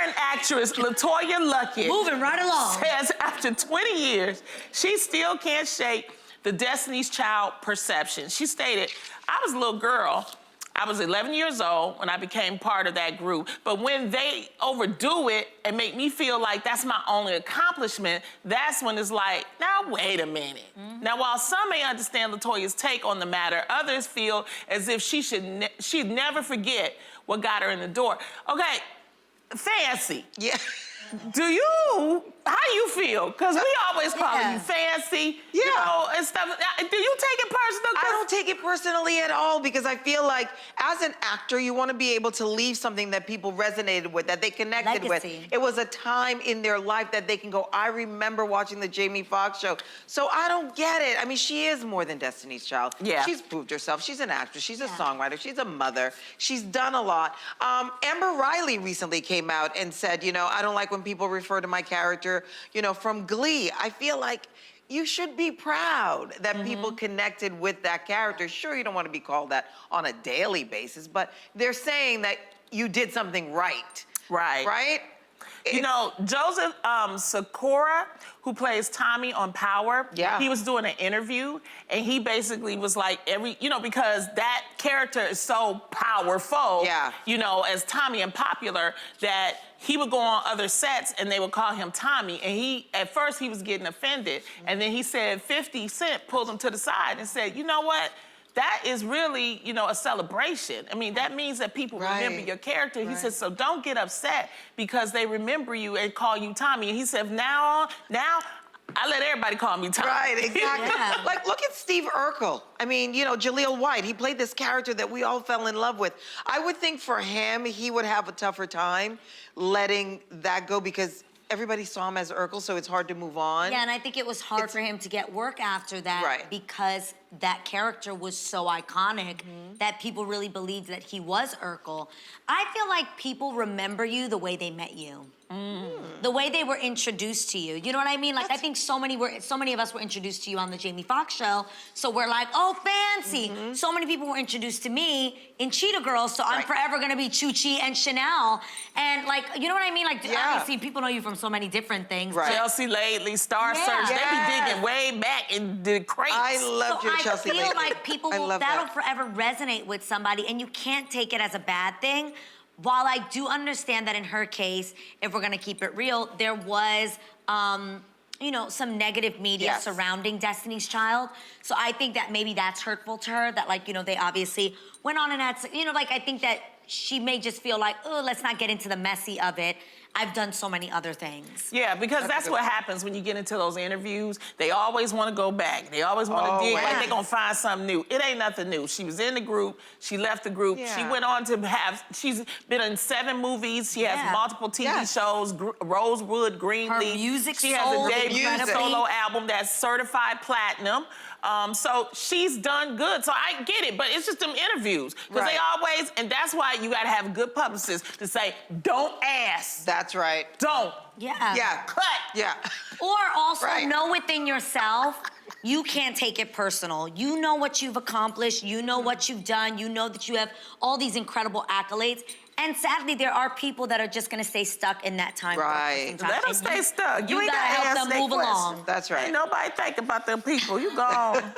and actress LeToya Luckett moving right along says after 20 years, she still can't shake the Destiny's Child perception. She stated, I was a little girl. I was 11 years old when I became part of that group. But when they overdo it and make me feel like that's my only accomplishment, that's when it's like, now wait a minute. Now, while some may understand LeToya's take on the matter, others feel as if she'd never forget what got her in the door. Okay, Fancy. Yeah. How you feel? Because we always call you Fancy, you know, and stuff. Do you take it personal? I don't take it personally at all because I feel like as an actor, you want to be able to leave something that people resonated with, that they connected with. It was a time in their life that they can go, I remember watching the Jamie Foxx show. So I don't get it. I mean, she is more than Destiny's Child. Yeah. She's proved herself. She's an actress. She's a songwriter. She's a mother. She's done a lot. Amber Riley recently came out and said, you know, I don't like when people refer to my character, you know, from Glee. I feel like you should be proud that people connected with that character. Sure, you don't want to be called that on a daily basis, but they're saying that you did something right. Right. Right? You know, Joseph Sikora, who plays Tommy on Power, he was doing an interview, and he basically was like, you know, because that character is so powerful, you know, as Tommy and Popular, that he would go on other sets and they would call him Tommy. And at first he was getting offended. And then he said 50 Cent pulled him to the side and said, you know what? That is really, you know, a celebration. I mean, that means that people remember your character. He said, so don't get upset because they remember you and call you Tommy. And he said, now I let everybody call me Tommy. Right, exactly. Like, look at Steve Urkel. I mean, you know, Jaleel White, he played this character that we all fell in love with. I would think for him, he would have a tougher time letting that go because everybody saw him as Urkel, so it's hard to move on. Yeah, and I think it was hard for him to get work after that because that character was so iconic that people really believed that he was Urkel. I feel like people remember you the way they met you. The way they were introduced to you. You know what I mean? Like, I think so many of us were introduced to you on the Jamie Foxx show, so we're like, oh, Fancy. So many people were introduced to me in Cheetah Girls, so I'm forever gonna be Chuchi and Chanel. And like, you know what I mean? Like, obviously people know you from so many different things. Chelsea Lately, Star Search, they be digging way back in the crates. I loved your Chelsea Lately. I feel like people that'll forever resonate with somebody, and you can't take it as a bad thing. While I do understand that in her case, if we're gonna keep it real, there was, you know, some negative media surrounding Destiny's Child. So I think that maybe that's hurtful to her, that like, you know, they obviously went on and had, you know, like I think that she may just feel like, oh, let's not get into the messy of it. I've done so many other things. Yeah, because that's what happens when you get into those interviews. They always want to go back. They always want to dig like they're going to find something new. It ain't nothing new. She was in the group. She left the group. She went on to she's been in 7 movies. She has multiple TV shows, Rosewood, Greenleaf. Her music She has a debut solo album that's certified platinum. So she's done good. So I get it, but it's just them interviews. Because they always, and that's why you got to have good publicists to say, don't ask. That's right. Don't. Cut. Or also know within yourself, you can't take it personal. You know what you've accomplished. You know what you've done. You know that you have all these incredible accolades. And sadly, there are people that are just gonna stay stuck in that time. Let them stay stuck. You ain't gotta help them move along. That's right. Ain't nobody think about them people. You gone.